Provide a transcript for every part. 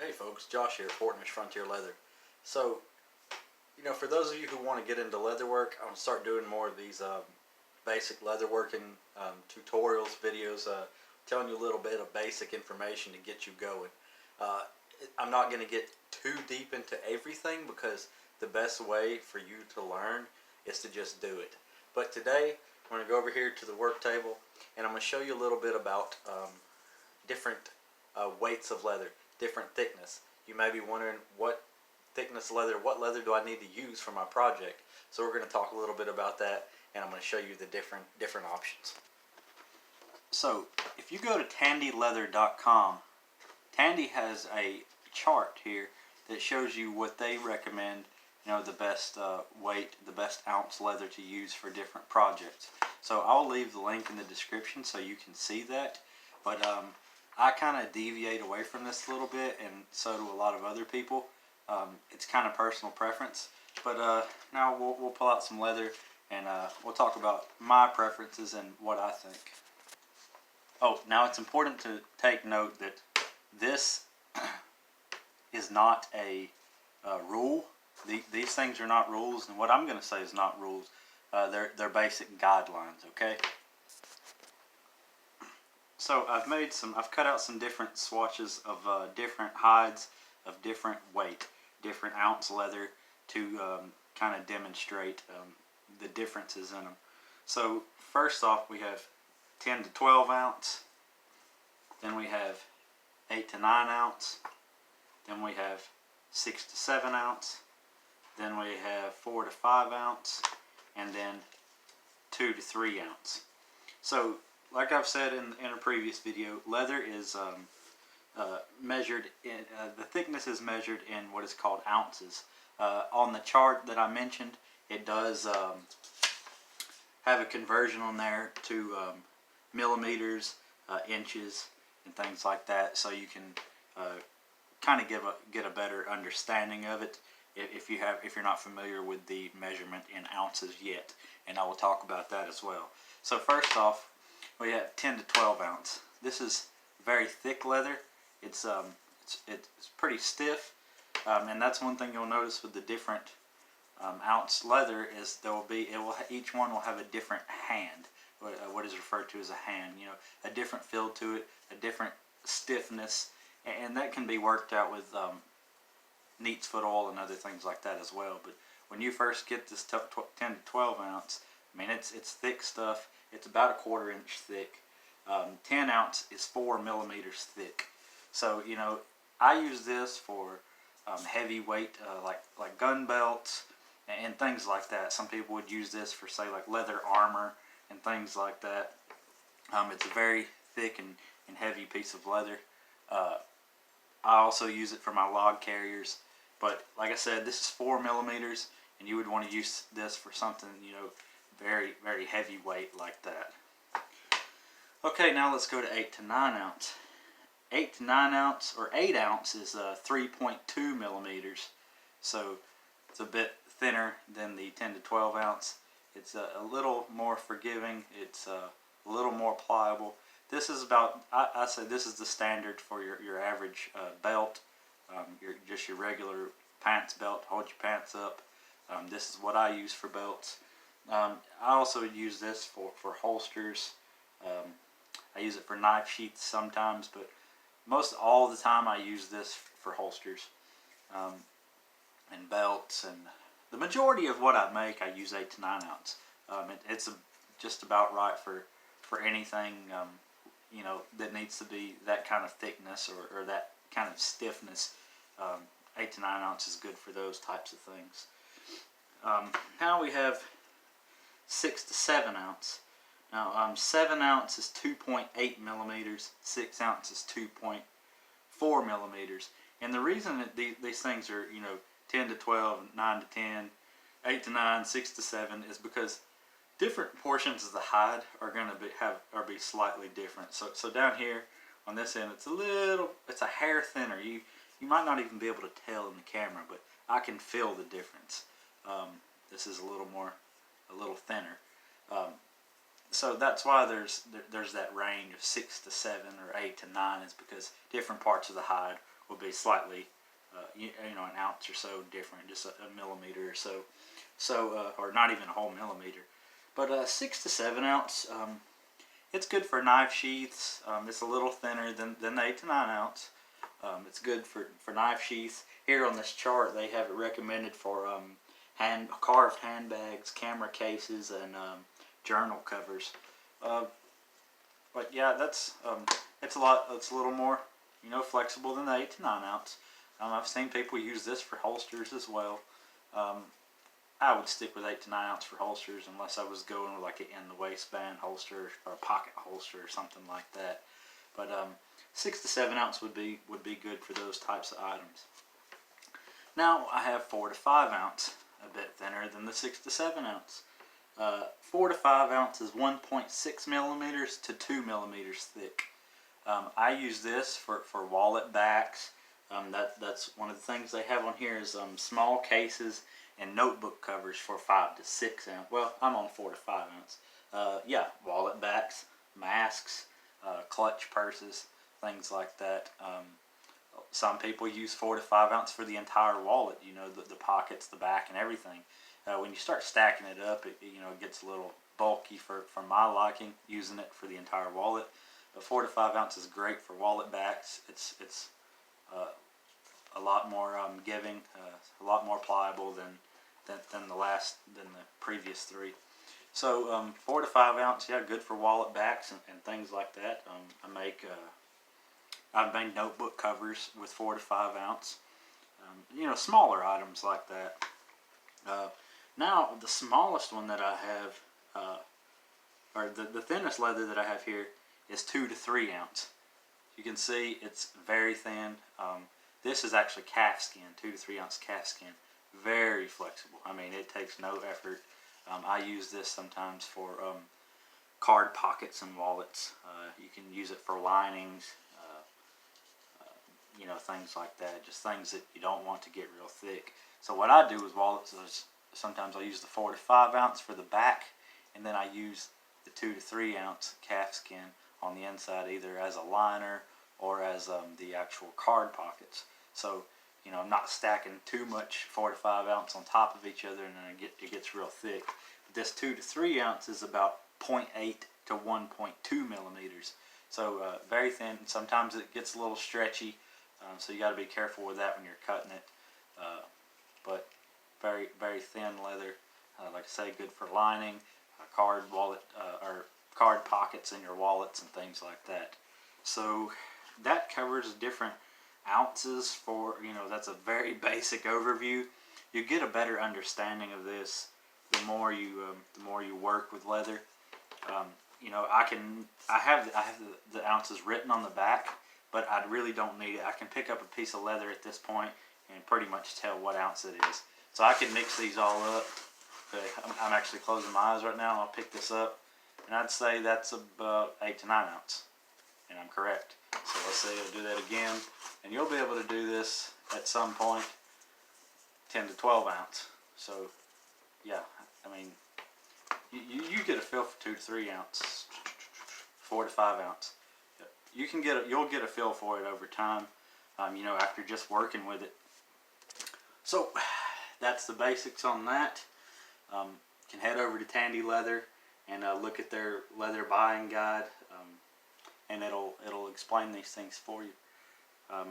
Hey folks, Josh here at Fortnite Frontier Leather. So, for those of you who want to get into leather work, I'm going to start doing more of these basic leatherworking tutorials, videos, telling you a little bit of basic information to get you going. I'm not going to get too deep into everything because the best way for you to learn is to just do it. But today, I'm going to go over here to the work table and I'm going to show you a little bit about different weights of leather, different thickness. You may be wondering what leather do I need to use for my project. So we're going to talk a little bit about that, and I'm going to show you the different options. So if you go to tandyleather.com, Tandy has a chart here that shows you what they recommend, the best weight, the best ounce leather to use for different projects. So I'll leave the link in the description so you can see that. But I kind of deviate away from this a little bit, and so do a lot of other people. It's kind of personal preference. But now we'll pull out some leather, and we'll talk about my preferences and what I think. Oh, now it's important to take note that this is not a rule. These things are not rules, and what I'm going to say is not rules. They're basic guidelines, okay? So I've cut out some different swatches of different hides of different weight, different ounce leather to kind of demonstrate the differences in them. So first off, we have 10 to 12 ounce, then we have 8 to 9 ounce, then we have 6 to 7 ounce, then we have 4 to 5 ounce, and then 2 to 3 ounce. So like I've said in a previous video, leather is measured in, the thickness is measured in what is called ounces. On the chart that I mentioned, it does have a conversion on there to millimeters, inches, and things like that, so you can kind of get a better understanding of it if you're not familiar with the measurement in ounces yet, and I will talk about that as well. So first off, we have 10 to 12 ounce. This is very thick leather. It's pretty stiff, and that's one thing you'll notice with the different ounce leather is each one will have a different hand. What is referred to as a hand. A different feel to it, a different stiffness, and that can be worked out with neat's foot oil and other things like that as well. But when you first get this 10 to 12 ounce, it's thick stuff. It's about 1/4 inch thick. 10 ounce is 4 millimeters thick. So I use this for heavy weight, like gun belts and things like that. Some people would use this for, say, like leather armor and things like that. It's a very thick and heavy piece of leather. I also use it for my log carriers. But like I said, this is 4 millimeters, and you would want to use this for something very, very heavy weight like that. Okay, now let's go to 8 to 9 ounce. 8 to 9 ounce, or 8 ounce, is 3.2 millimeters. So it's a bit thinner than the 10 to 12 ounce. It's a little more forgiving. It's a little more pliable. This is about, I say this is the standard for your average belt, your regular pants belt, hold your pants up. This is what I use for belts. I also use this for holsters. I use it for knife sheaths sometimes, but most all the time I use this for holsters and belts. And the majority of what I make, I use 8 to 9 ounce. It's just about right for anything that needs to be that kind of thickness or that kind of stiffness. 8 to 9 ounce is good for those types of things. Now we have 6 to 7 ounce. Now 7 ounce is 2.8 millimeters, 6 ounce is 2.4 millimeters. And the reason that these things are 10 to 12, 9 to 10, 8 to 9, 6 to 7 is because different portions of the hide are going to be slightly different. So down here on this end, it's a hair thinner. You might not even be able to tell in the camera, but I can feel the difference. This is a little thinner. So that's why there's that range of 6 to 7 or 8 to 9, is because different parts of the hide will be slightly, you know, an ounce or so different, just a millimeter or so. So, or not even a whole millimeter. But 6 to 7 ounce, it's good for knife sheaths. It's a little thinner than the 8 to 9 ounce. It's good for knife sheaths. Here on this chart, they have it recommended for carved handbags, camera cases, and journal covers. But yeah, it's a little more, you know, flexible than the 8 to 9 ounce. I've seen people use this for holsters as well. I would stick with 8 to 9 ounce for holsters unless I was going with like an in the waistband holster or a pocket holster or something like that. But 6 to 7 ounce would be good for those types of items. Now I have 4 to 5 ounce, a bit thinner than the 6 to 7 ounce. 4 to 5 ounce is 1.6 millimeters to 2 millimeters thick. I use this for wallet backs. That's one of the things they have on here is small cases and notebook covers for 5 to 6 ounce. Well, I'm on 4 to 5 ounce. Yeah, wallet backs, masks, clutch purses, things like that. Some people use 4 to 5 ounce for the entire wallet. You know, the pockets, the back, and everything. When you start stacking it up, it gets a little bulky for my liking, using it for the entire wallet. But 4 to 5 ounce is great for wallet backs. It's a lot more giving, a lot more pliable than the previous three. So 4 to 5 ounce, yeah, good for wallet backs and things like that. I've made notebook covers with 4 to 5 ounce. You know, smaller items like that. Now the smallest one that I have, or the thinnest leather that I have here, is 2 to 3 ounce. You can see it's very thin. This is actually calf skin, 2 to 3 ounce calf skin. Very flexible. I mean, it takes no effort. I use this sometimes for card pockets and wallets. You can use it for linings, you know, things like that. Just things that you don't want to get real thick. So what I do with wallets is sometimes I'll use the 4 to 5 ounce for the back, and then I use the 2 to 3 ounce calf skin on the inside, either as a liner or as the actual card pockets. So, you know, I'm not stacking too much 4 to 5 ounce on top of each other, and then it gets real thick. But this 2 to 3 ounce is about 0.8 to 1.2 millimeters. So very thin. Sometimes it gets a little stretchy, so you got to be careful with that when you're cutting it. But very, very thin leather. Like I say, good for lining, card wallet, or card pockets in your wallets and things like that. So that covers different ounces for, you know, that's a very basic overview. You get a better understanding of this the more you work with leather. You know, I have the ounces written on the back, but I really don't need it. I can pick up a piece of leather at this point and pretty much tell what ounce it is. So I can mix these all up. Okay, I'm actually closing my eyes right now, and I'll pick this up, and I'd say that's about 8 to 9 ounce, and I'm correct. So let's say I'll do that again, and you'll be able to do this at some point, 10 to 12 ounce. So yeah, I mean, you get a feel for 2 to 3 ounce, 4 to 5 ounce. You'll get a feel for it over time. You know, after just working with it. So that's the basics on that. Can head over to Tandy Leather and look at their leather buying guide, and it'll explain these things for you.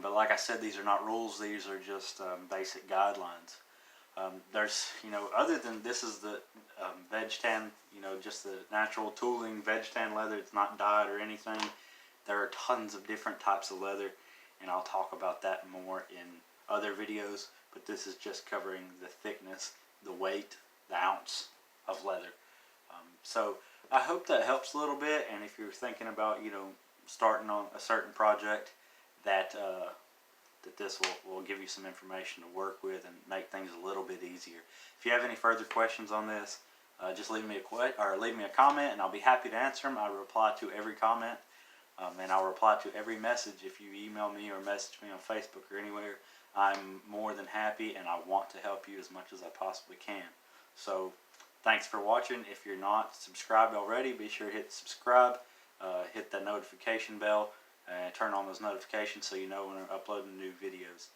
But like I said, these are not rules. These are just basic guidelines. There's, you know, other than this is the veg tan, you know, just the natural tooling veg tan leather. It's not dyed or anything. There are tons of different types of leather, and I'll talk about that more in other videos. But this is just covering the thickness, the weight, the ounce of leather. So I hope that helps a little bit. And if you're thinking about, you know, starting on a certain project, that this will give you some information to work with and make things a little bit easier. If you have any further questions on this, just leave me a comment, and I'll be happy to answer them. I reply to every comment, and I'll reply to every message. If you email me or message me on Facebook or anywhere, I'm more than happy, and I want to help you as much as I possibly can. So thanks for watching. If you're not subscribed already, be sure to hit subscribe, hit that notification bell, and turn on those notifications so you know when we're uploading new videos.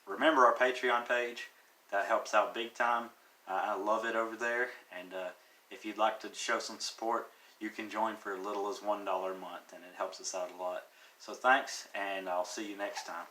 Remember our Patreon page. That helps out big time. I love it over there, and if you'd like to show some support, you can join for as little as $1 a month, and it helps us out a lot. So thanks, and I'll see you next time.